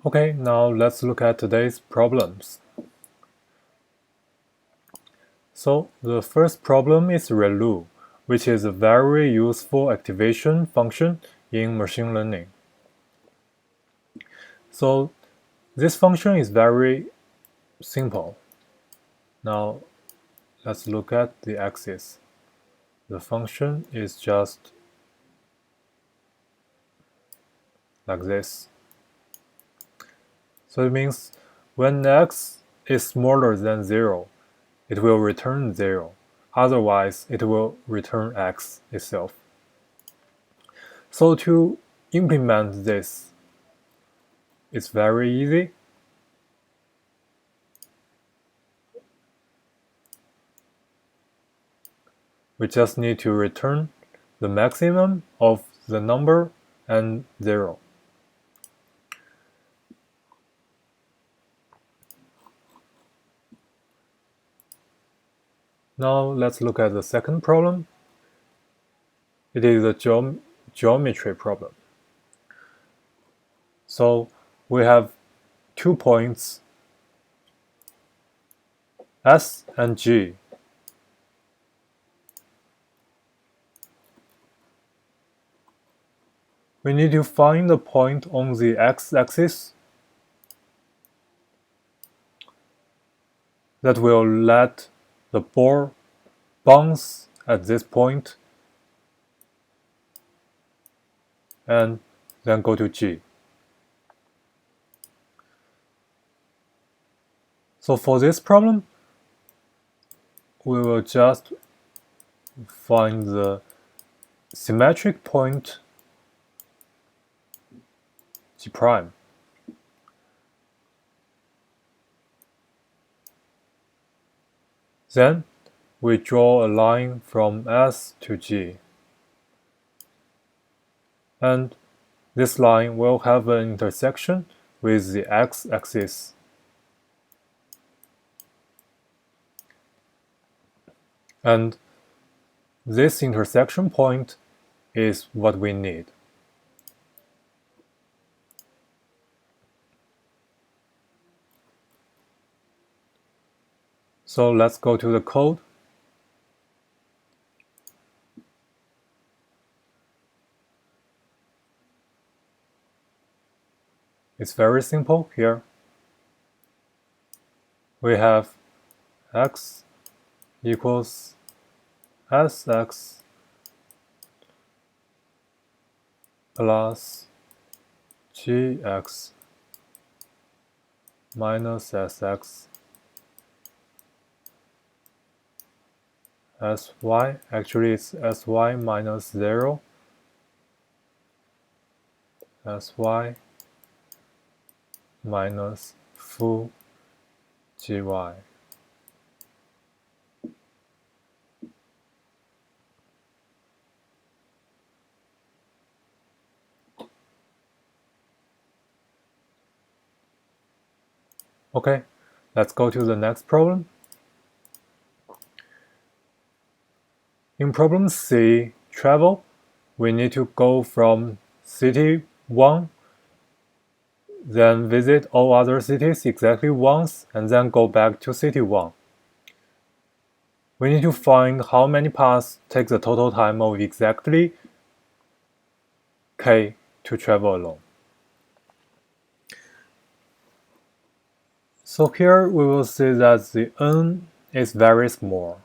Okay, now let's look at today's problems. So the first problem is ReLU, which is a very useful activation function in machine learning. So this function is very simple. Now let's look at the axis. The function is just like this. So it means when x is smaller than 0, it will return 0. Otherwise, it will return x itself. So to implement this, it's very easy. We just need to return the maximum of the number and 0. Now let's look at the second problem. It is a geometry problem. So we have 2 points S and G. We need to find the point on the x-axis that will let the ball bounce at this point and then go to G. So for this problem, we will just find the symmetric point G prime. Then we draw a line from S to G. And this line will have an intersection with the x-axis. And this intersection point is what we need. So let's go to the code. It's very simple here. We have x equals sx plus gx minus sx sy, actually it's sy minus 0, sy minus full gy. Okay, let's go to the next problem. In problem C, travel, we need to go from city 1, then visit all other cities exactly once, and then go back to city 1. We need to find how many paths take the total time of exactly k to travel along. So here we will see that the n is very small.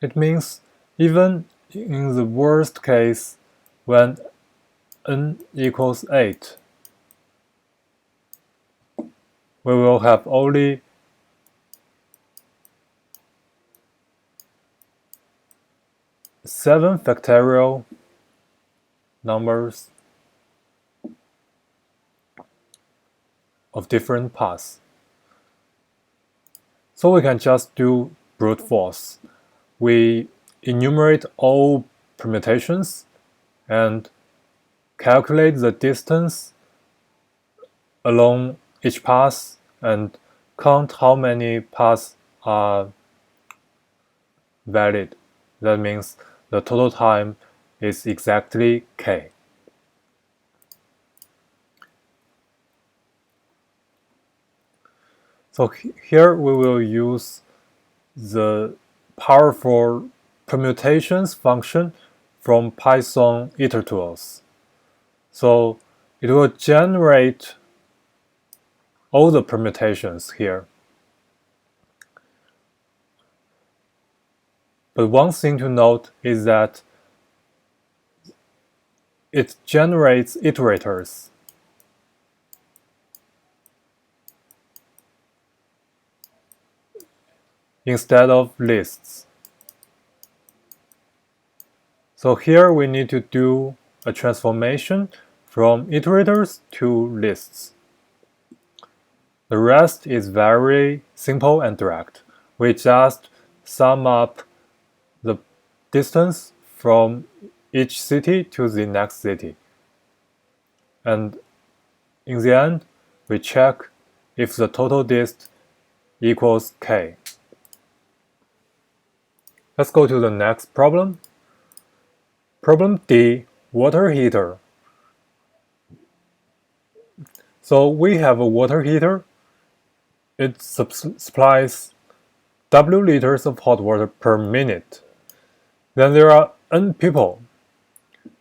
It means even in the worst case, when n equals 8, we will have only seven factorial numbers of different paths. So we can just do brute force. We enumerate all permutations and calculate the distance along each path and count how many paths are valid. That means the total time is exactly k. So here we will use the powerful permutations function from Python Editorials. So it will generate all the permutations here. But one thing to note is that it generates iterators. Instead of lists. So here we need to do a transformation from iterators to lists. The rest is very simple and direct. We just sum up the distance from each city to the next city. And in the end, we check if the total dist equals k. Let's go to the next problem. Problem D, water heater. So we have a water heater. It supplies W liters of hot water per minute. Then there are N people.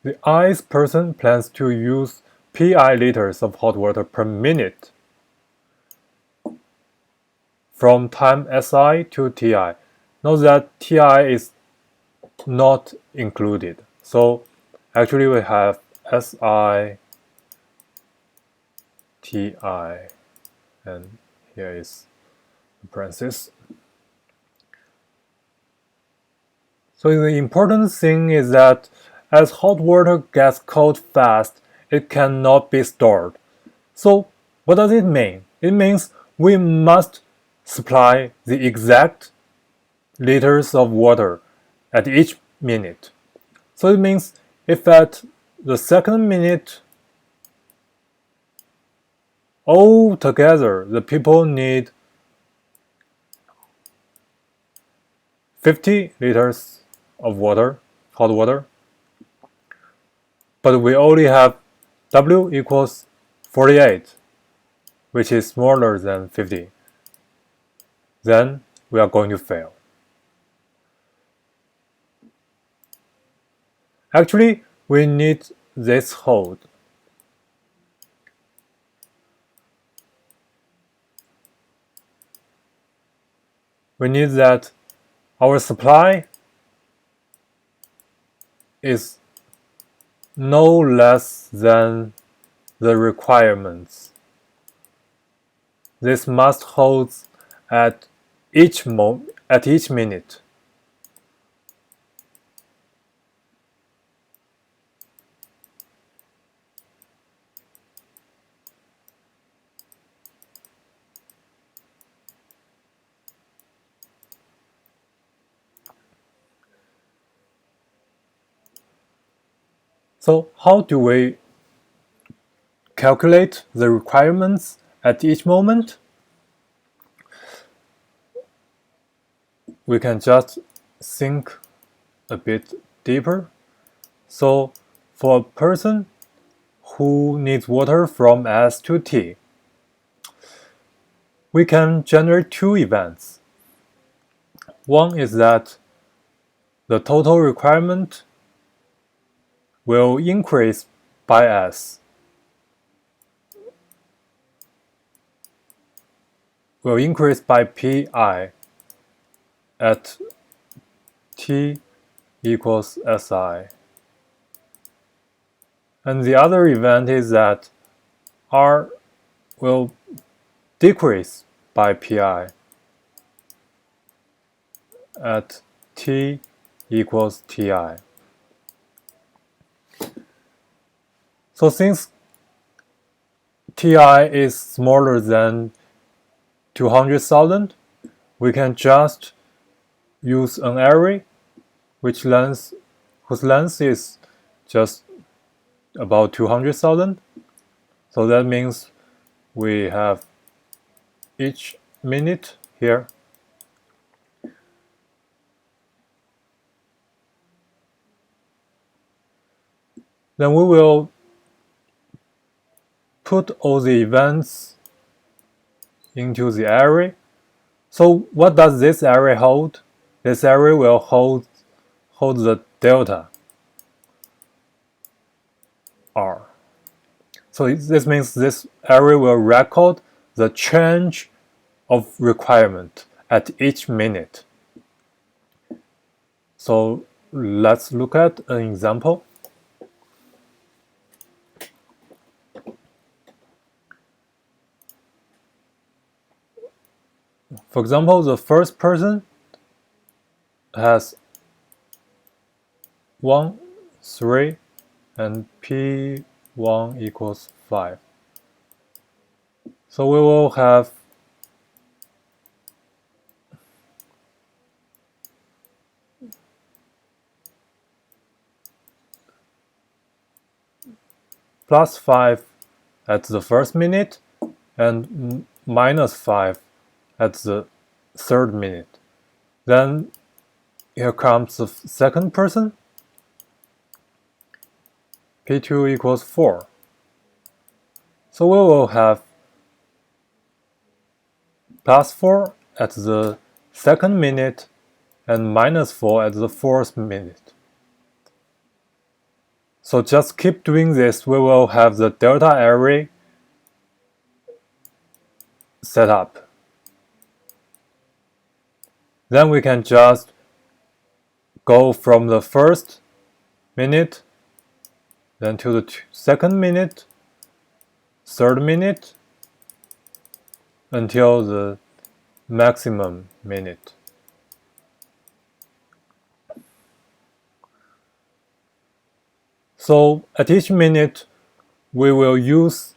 The ith person plans to use Pi liters of hot water per minute from time Si to Ti. Note that Ti is not included. So actually we have Si, Ti, and here is the parenthesis. So the important thing is that as hot water gets cold fast, it cannot be stored. So what does it mean? It means we must supply the exact liters of water at each minute. So it means if at the second minute altogether the people need 50 liters of water, hot water, but we only have W equals 48, which is smaller than 50, then we are going to fail. Actually, we need this hold. We need that our supply is no less than the requirements. This must hold at each minute. So how do we calculate the requirements at each moment? We can just think a bit deeper. So for a person who needs water from S to T, we can generate two events. One is that the total requirement will increase by S. Will increase by Pi at T equals Si. And the other event is that R will decrease by Pi at T equals Ti. So since Ti is smaller than 200,000, we can just use an array whose length is just about 200,000. So that means we have each minute here. Then we will put all the events into the array. So what does this array hold? This array will hold the delta R. So this means this array will record the change of requirement at each minute. So let's look at an example. For example, the first person has 1, 3, and P1 equals 5. So we will have plus 5 at the first minute and minus 5 at the third minute. Then here comes the second person. P2 equals 4. So we will have plus 4 at the second minute and minus 4 at the fourth minute. So just keep doing this. We will have the delta array set up. Then we can just go from the first minute, then to the second minute, third minute, until the maximum minute. So at each minute, we will use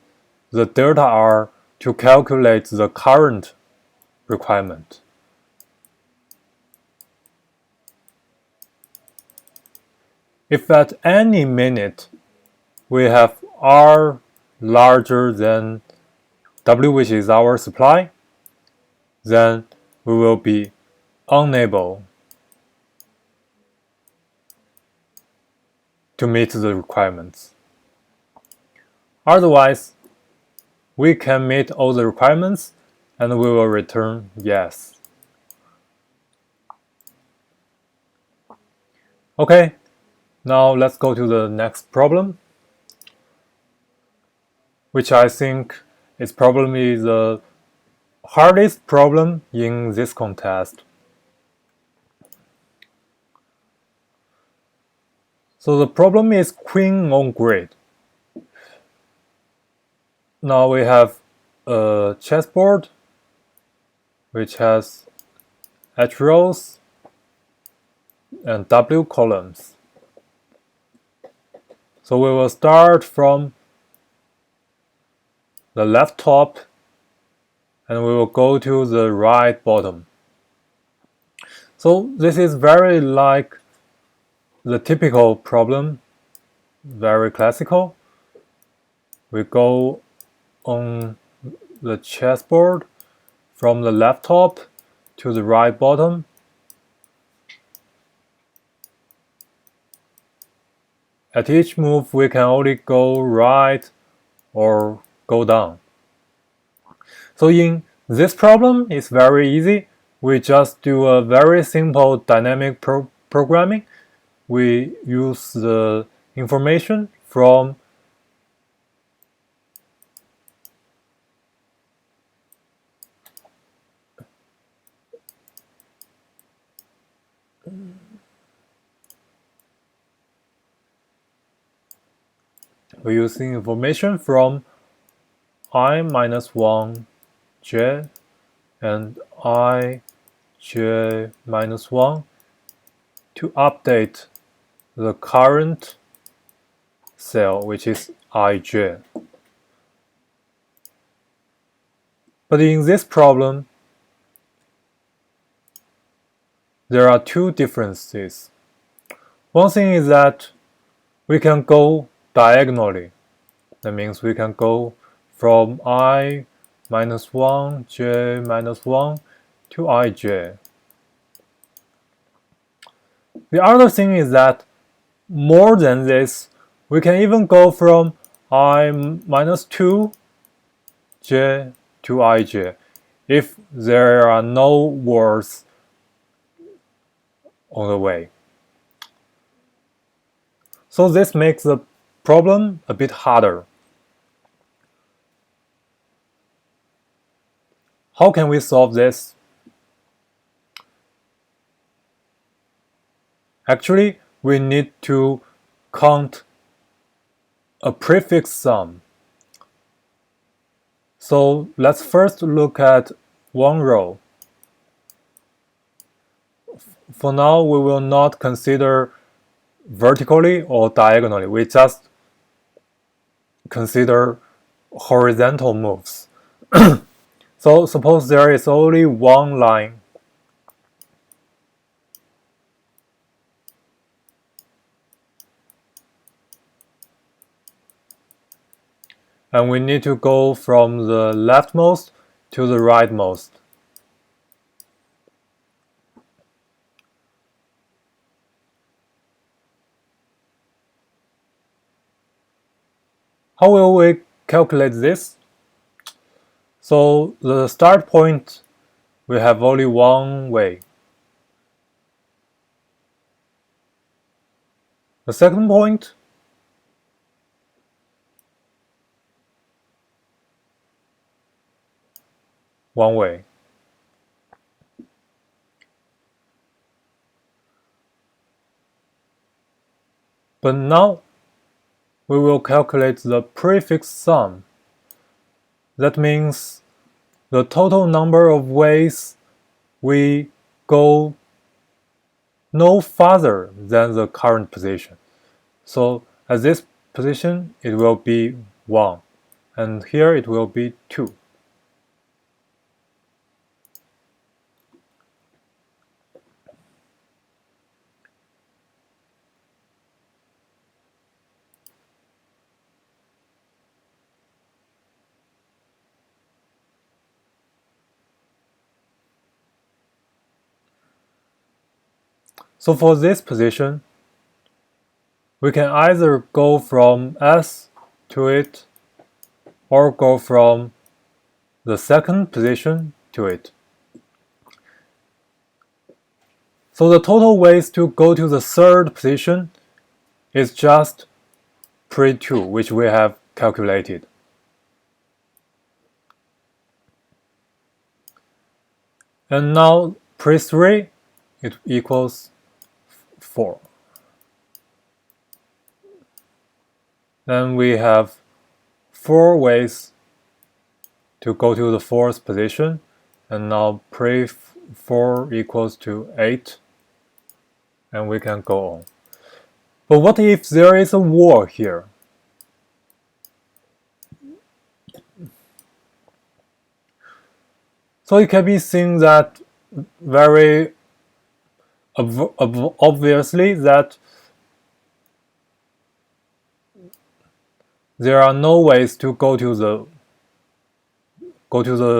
the delta R to calculate the current requirement. If at any minute we have R larger than W, which is our supply, then we will be unable to meet the requirements. Otherwise, we can meet all the requirements and we will return yes. Okay, now let's go to the next problem, which I think is probably the hardest problem in this contest. So the problem is queen on grid. Now we have a chessboard which has H rows and W columns. So we will start from the left top and we will go to the right bottom. So this is very like the typical problem, very classical. We go on the chessboard from the left top to the right bottom. At each move, we can only go right or go down. So in this problem, it's very easy. We just do a very simple dynamic programming. We use the information from we're using information from I minus 1 j and I j minus 1 to update the current cell, which is ij. But in this problem, there are two differences. One thing is that we can go diagonally. That means we can go from I minus 1, j minus 1 to ij. The other thing is that more than this, we can even go from I minus 2 j to ij. if there are no words on the way. So this makes the problem a bit harder. How can we solve this? Actually, we need to count a prefix sum. So let's first look at one row. For now, we will not consider vertically or diagonally. We just consider horizontal moves. So suppose there is only one line. And we need to go from the leftmost to the rightmost. How will we calculate this? So the start point, we have only one way. The second point, one way. But now we will calculate the prefix sum. That means the total number of ways we go no farther than the current position. So at this position, it will be 1, and here it will be 2. So for this position, we can either go from S to it or go from the second position to it. So the total ways to go to the third position is just pre-2, which we have calculated. And now pre-3, it equals 4. Then we have 4 ways to go to the fourth position, and now pre-4 equals to 8, and we can go on. But what if there is a wall here? So it can be seen that very obviously that there are no ways to go to the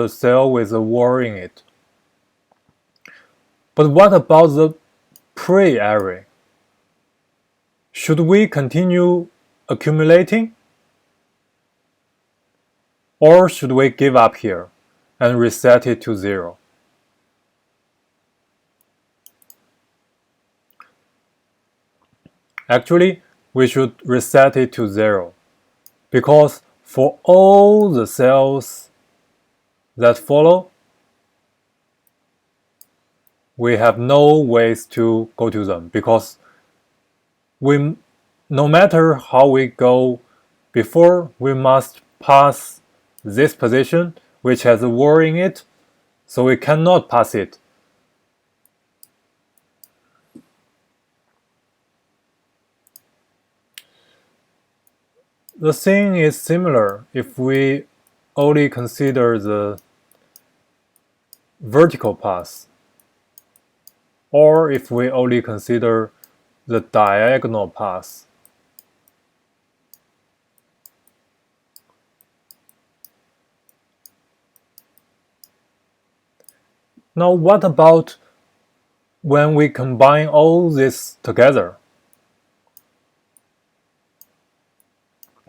cell with a wall in it. But what about the pre-array? Should we continue accumulating? Or should we give up here and reset it to 0? Actually, we should reset it to 0, because for all the cells that follow, we have no ways to go to them, because no matter how we go before, we must pass this position, which has a wall in it, so we cannot pass it. The thing is similar if we only consider the vertical path, or if we only consider the diagonal path. Now what about when we combine all this together?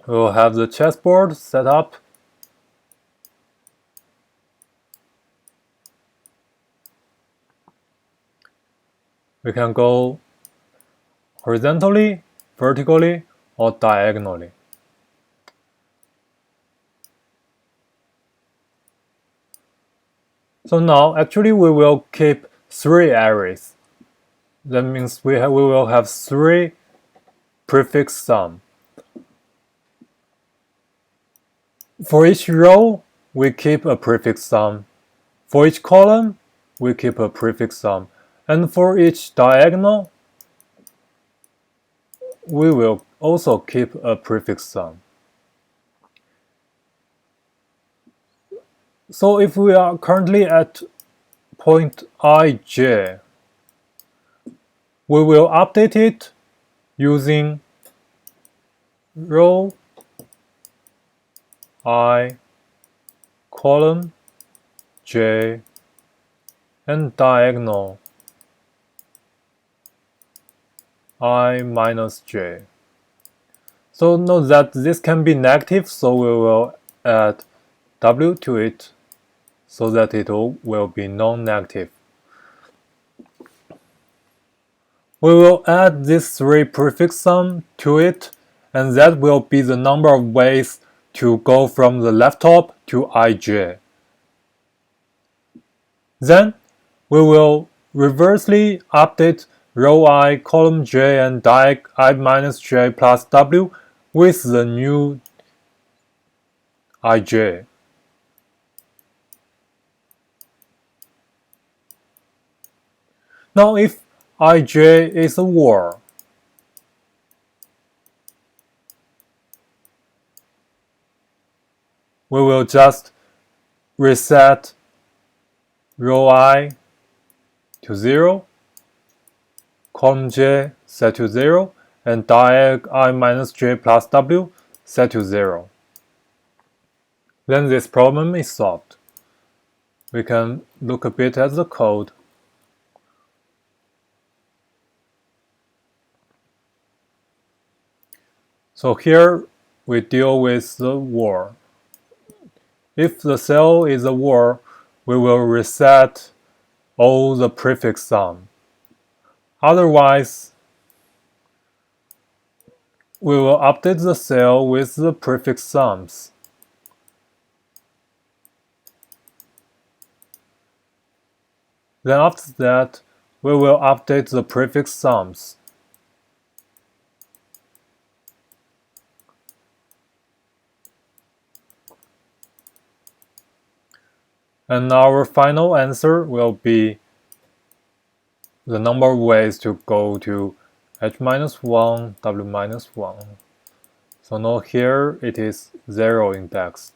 We'll have the chessboard set up. We can go horizontally, vertically, or diagonally. So now, actually, we will keep 3 arrays. That means we will have 3 prefix sum. For each row, we keep a prefix sum. For each column, we keep a prefix sum. And for each diagonal, we will also keep a prefix sum. So if we are currently at point ij, we will update it using row I, column j, and diagonal I minus j. So note that this can be negative, so we will add w to it so that it will be non-negative. We will add this 3 prefix sum to it, and that will be the number of ways to go from the left top to ij. Then we will reversely update row I, column j, and diag I minus j plus w with the new ij. Now if ij is a war, we will just reset row I to 0, column j set to 0, and diag I minus j plus w set to 0. Then this problem is solved. We can look a bit at the code. So here we deal with the war. If the cell is a war, we will reset all the prefix sum. Otherwise, we will update the cell with the prefix sums. Then after that, we will update the prefix sums. And our final answer will be the number of ways to go to h-1, w-1. So now here it is 0 indexed.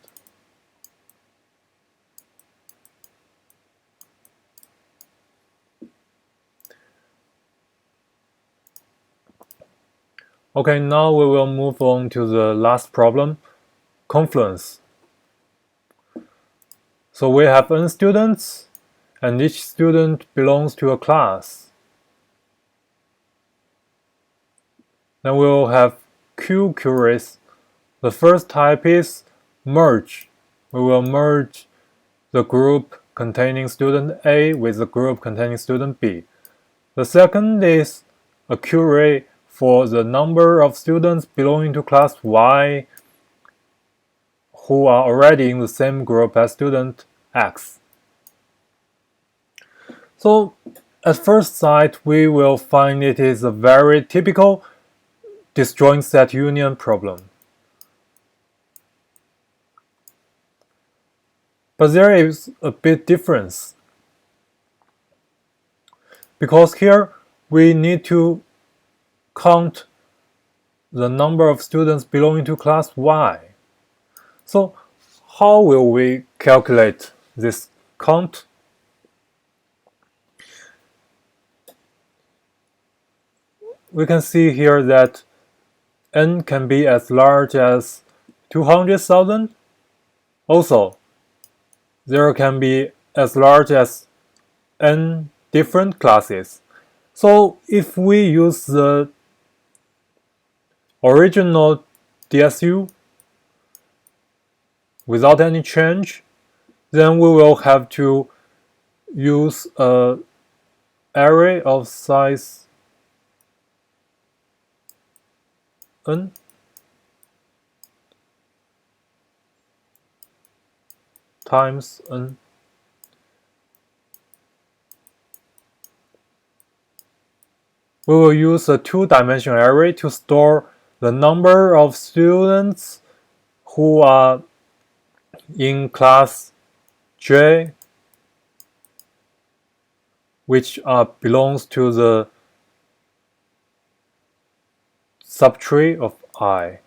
Okay, now we will move on to the last problem, confluence. So we have n students, and each student belongs to a class. Then we will have Q queries. The first type is merge. We will merge the group containing student A with the group containing student B. The second is a query for the number of students belonging to class Y who are already in the same group as student X. So at first sight, we will find it is a very typical disjoint set union problem. But there is a big difference. Because here we need to count the number of students belonging to class Y. So how will we calculate this count? We can see here that n can be as large as 200,000. Also, there can be as large as n different classes. So if we use the original DSU without any change, then we will have to use a array of size n times n. We will use a two-dimensional array to store the number of students who are in class J, which belongs to the subtree of I.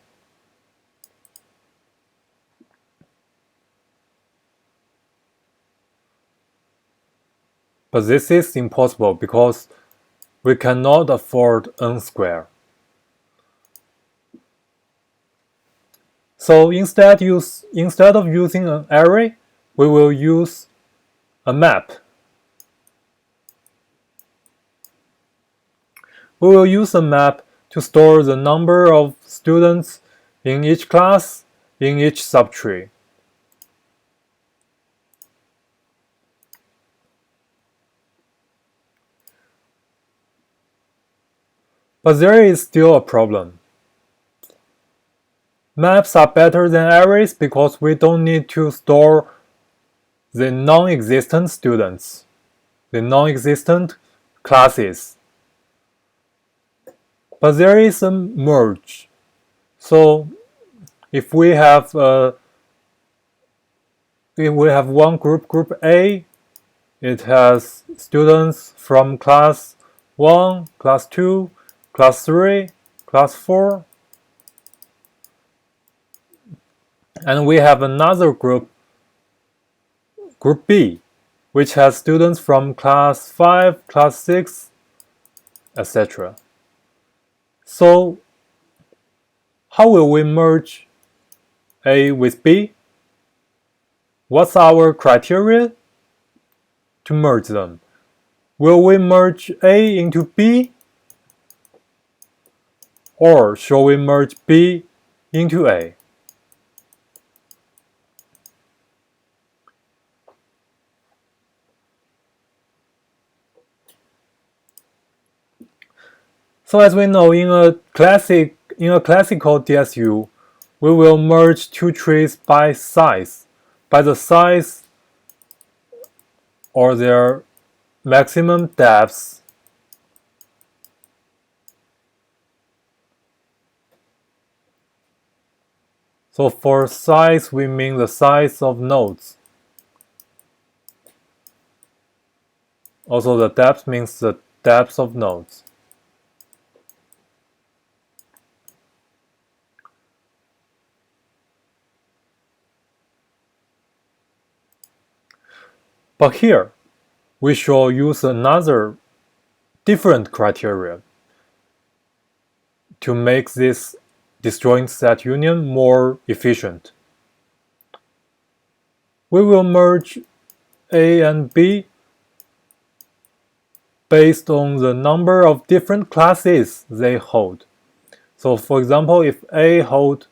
But this is impossible because we cannot afford n squared. So instead of using an array, we will use a map. We will use a map to store the number of students in each class in each subtree. But there is still a problem. Maps are better than arrays because we don't need to store the non-existent students, the non-existent classes. But there is a merge. So if we have one group A, it has students from class 1, class 2, class 3, class 4. And we have another group B, which has students from class 5, class 6, etc. So how will we merge A with B? What's our criteria to merge them? Will we merge A into B? Or shall we merge B into A? So as we know, in a classical DSU, we will merge two trees by size, by the size or their maximum depths. So for size, we mean the size of nodes. Also, the depth means the depth of nodes. But here, we shall use another different criteria to make this disjoint set union more efficient. We will merge A and B based on the number of different classes they hold. So for example, if A holds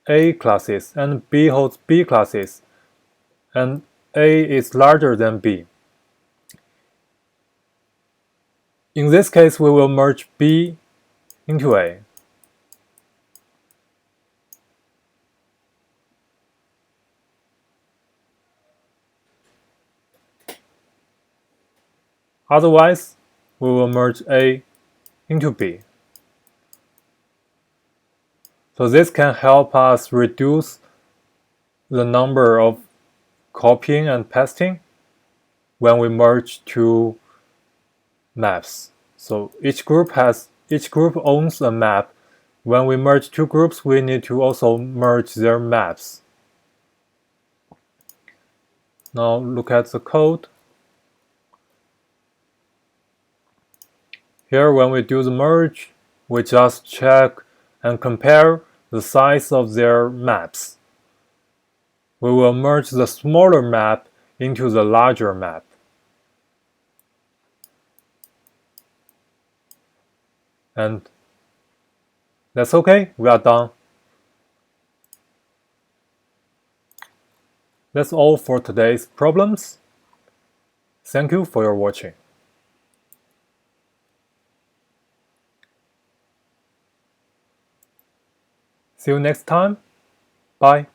A classes and B holds B classes, and A is larger than B, in this case we will merge B into A. Otherwise, we will merge A into B. So this can help us reduce the number of copying and pasting when we merge two maps. So each group owns a map. When we merge two groups, we need to also merge their maps. Now look at the code. Here, when we do the merge, we just check and compare the size of their maps. We will merge the smaller map into the larger map. And that's okay, we are done. That's all for today's problems. Thank you for your watching. See you next time. Bye.